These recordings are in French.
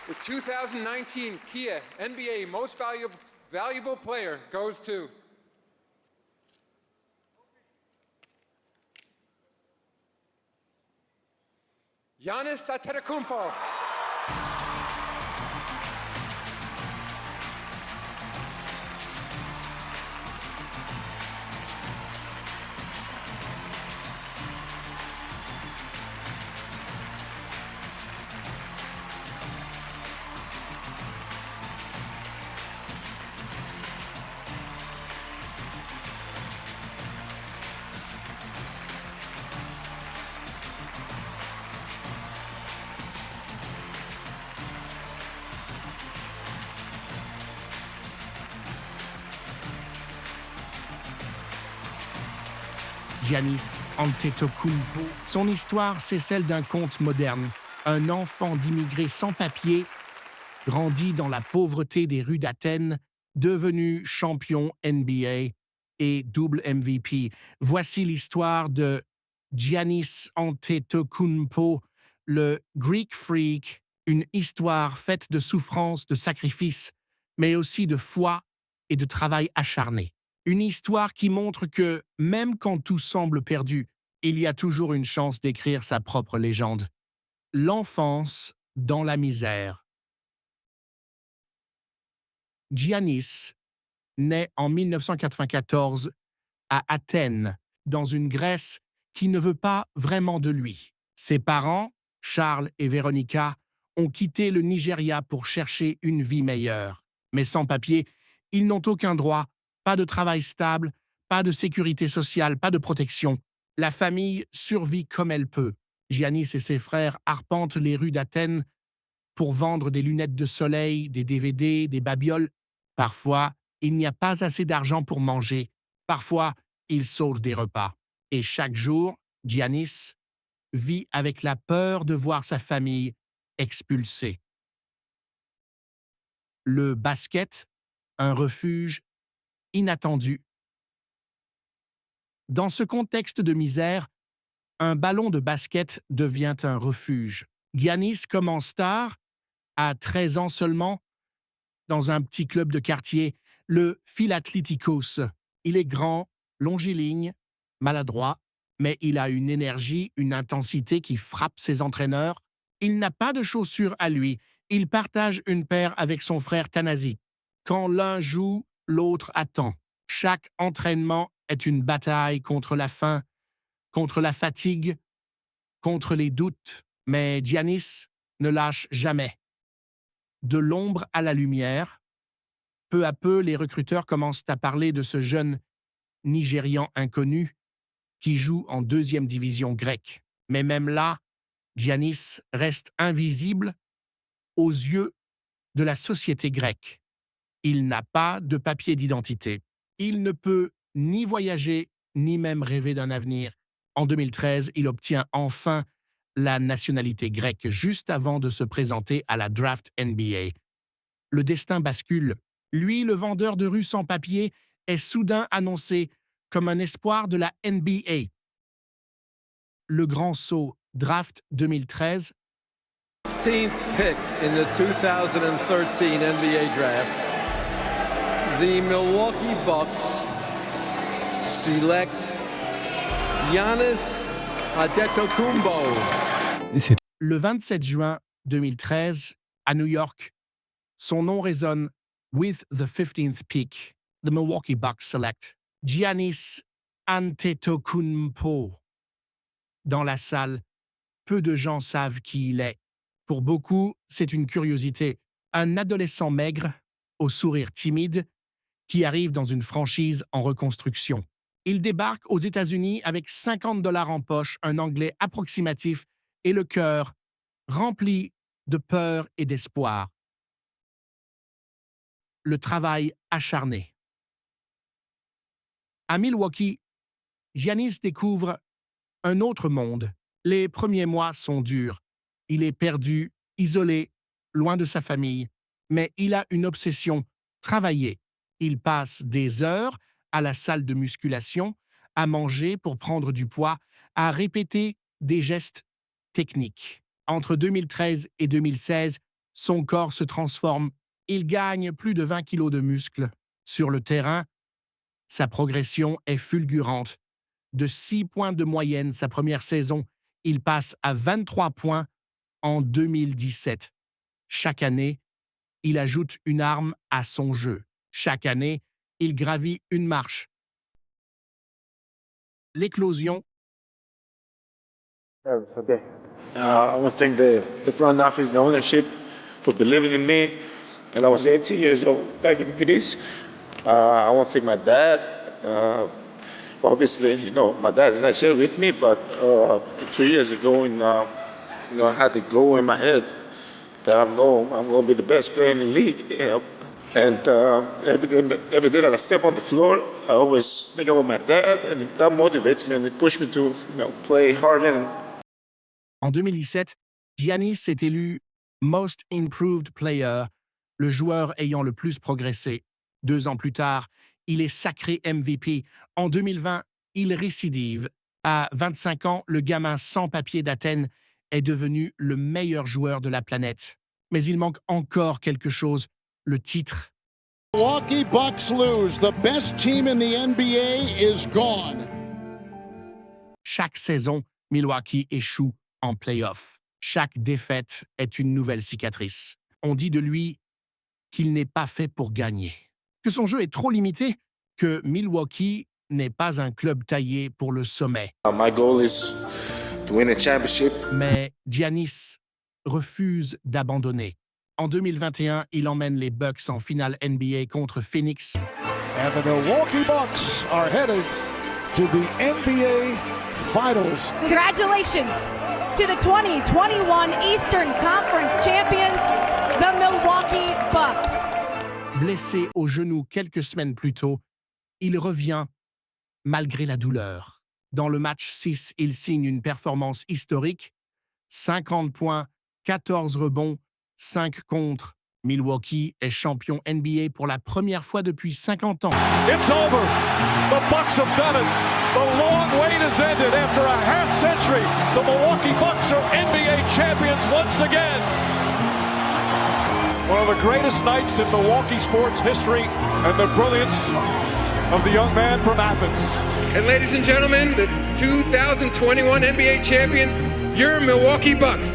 The 2019 Kia NBA Most Valuable Player goes to Giannis Antetokounmpo. Giannis Antetokounmpo. Son histoire, c'est celle d'un conte moderne. Un enfant d'immigrés sans papier, grandi dans la pauvreté des rues d'Athènes, devenu champion NBA et double MVP. Voici l'histoire de Giannis Antetokounmpo, le Greek Freak, une histoire faite de souffrance, de sacrifice, mais aussi de foi et de travail acharné. Une histoire qui montre que, même quand tout semble perdu, il y a toujours une chance d'écrire sa propre légende. L'enfance dans la misère. Giannis naît en 1994 à Athènes, dans une Grèce qui ne veut pas vraiment de lui. Ses parents, Charles et Véronica, ont quitté le Nigeria pour chercher une vie meilleure. Mais sans papier, ils n'ont aucun droit, pas de travail stable, pas de sécurité sociale, pas de protection. La famille survit comme elle peut. Giannis et ses frères arpentent les rues d'Athènes pour vendre des lunettes de soleil, des DVD, des babioles. Parfois, il n'y a pas assez d'argent pour manger. Parfois, ils sautent des repas. Et chaque jour, Giannis vit avec la peur de voir sa famille expulsée. Le basket, un refuge inattendu. Dans ce contexte de misère, un ballon de basket devient un refuge. Giannis commence tard, à 13 ans seulement, dans un petit club de quartier, le Philatlétikos. Il est grand, longiligne, maladroit, mais il a une énergie, une intensité qui frappe ses entraîneurs. Il n'a pas de chaussures à lui. Il partage une paire avec son frère Tanasi. Quand l'un joue, l'autre attend. Chaque entraînement est une bataille contre la faim, contre la fatigue, contre les doutes. Mais Giannis ne lâche jamais. De l'ombre à la lumière, peu à peu, les recruteurs commencent à parler de ce jeune Nigérian inconnu qui joue en deuxième division grecque. Mais même là, Giannis reste invisible aux yeux de la société grecque. Il n'a pas de papier d'identité. Il ne peut ni voyager, ni même rêver d'un avenir. En 2013, il obtient enfin la nationalité grecque juste avant de se présenter à la draft NBA. Le destin bascule. Lui, le vendeur de rue sans papier, est soudain annoncé comme un espoir de la NBA. Le grand saut draft 2013. 15th pick in the 2013 NBA draft, the Milwaukee Bucks select Giannis Antetokounmpo. Le 27 juin 2013, à New York, son nom résonne with the 15th pick. The Milwaukee Bucks select Giannis Antetokounmpo. Dans la salle, peu de gens savent qui il est. Pour beaucoup, c'est une curiosité. Un adolescent maigre, au sourire timide, qui arrive dans une franchise en reconstruction. Il débarque aux États-Unis avec $50 en poche, un anglais approximatif et le cœur rempli de peur et d'espoir. Le travail acharné. À Milwaukee, Giannis découvre un autre monde. Les premiers mois sont durs. Il est perdu, isolé, loin de sa famille. Mais il a une obsession, travailler. Il passe des heures à la salle de musculation, à manger pour prendre du poids, à répéter des gestes techniques. Entre 2013 et 2016, Son corps se transforme. Il gagne plus de 20 kilos de muscles. Sur le terrain, sa progression est fulgurante. De 6 points de moyenne sa première saison, il passe à 23 points en 2017. Chaque année, il ajoute une arme à son jeu. Chaque année, il gravit une marche. L'éclosion. Okay. I want to thank the front office, the ownership for believing in me. And I was 18 years old back in Greece. I want to thank my dad. Obviously, my dad is not here with me, but 2 years ago, I had the goal in my head that I'm going to be the best player in the league. And every day that I step on the floor, I always think about my dad, and that motivates me and it pushes me to play harder. En 2017, Giannis est élu Most Improved Player, le joueur ayant le plus progressé. 2 ans plus tard, il est sacré MVP. En 2020, il récidive. À 25 ans, le gamin sans papier d'Athènes est devenu le meilleur joueur de la planète. Mais il manque encore quelque chose, le titre. Milwaukee Bucks lose. The best team in the NBA is gone. Chaque saison, Milwaukee échoue en play-off. Chaque défaite est une nouvelle cicatrice. On dit de lui qu'il n'est pas fait pour gagner, que son jeu est trop limité, que Milwaukee n'est pas un club taillé pour le sommet. My goal is to win a championship. Mais Giannis refuse d'abandonner. En 2021, il emmène les Bucks en finale NBA contre Phoenix. And the Milwaukee Bucks are headed to the NBA Finals. Congratulations to the 2021 Eastern Conference champions, the Milwaukee Bucks. Blessé au genou quelques semaines plus tôt, il revient malgré la douleur. Dans le match 6, il signe une performance historique. 50 points, 14 rebonds, 5 contre. Milwaukee est champion NBA pour la première fois depuis 50 ans. It's over. The Bucks have done it. The long wait has ended after a half century. The Milwaukee Bucks are NBA champions once again. One of the greatest nights in Milwaukee sports history and the brilliance of the young man from Athens. And ladies and gentlemen, the 2021 NBA champions, your Milwaukee Bucks.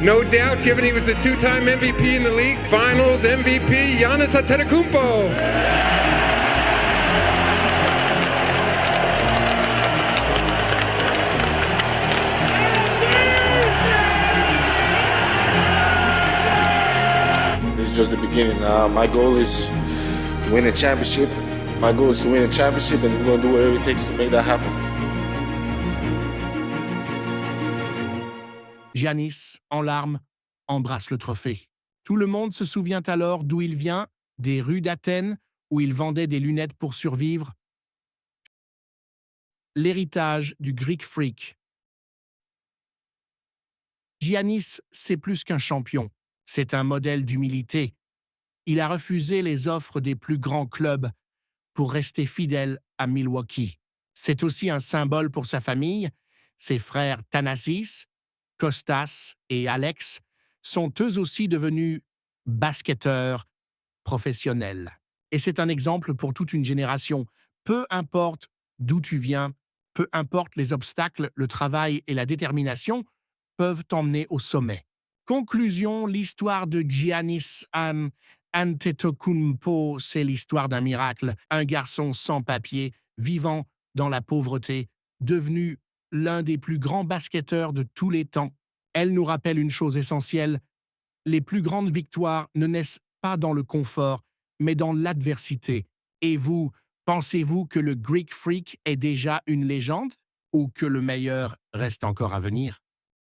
No doubt, given he was the 2-time MVP in the league, Finals MVP, Giannis Antetokounmpo. This is just the beginning. My goal is to win a championship. My goal is to win a championship, and we're going to do whatever it takes to make that happen. Giannis, en larmes, embrasse le trophée. Tout le monde se souvient alors d'où il vient, des rues d'Athènes, où il vendait des lunettes pour survivre. L'héritage du Greek Freak. Giannis, c'est plus qu'un champion. C'est un modèle d'humilité. Il a refusé les offres des plus grands clubs pour rester fidèle à Milwaukee. C'est aussi un symbole pour sa famille. Ses frères Thanasis, Kostas et Alex sont eux aussi devenus basketteurs professionnels. Et c'est un exemple pour toute une génération. Peu importe d'où tu viens, peu importe les obstacles, le travail et la détermination peuvent t'emmener au sommet. Conclusion, l'histoire de Giannis Antetokounmpo, c'est l'histoire d'un miracle. Un garçon sans papier, vivant dans la pauvreté, devenu l'un des plus grands basketteurs de tous les temps. Elle nous rappelle une chose essentielle, les plus grandes victoires ne naissent pas dans le confort, mais dans l'adversité. Et vous, pensez-vous que le Greek Freak est déjà une légende ou que le meilleur reste encore à venir?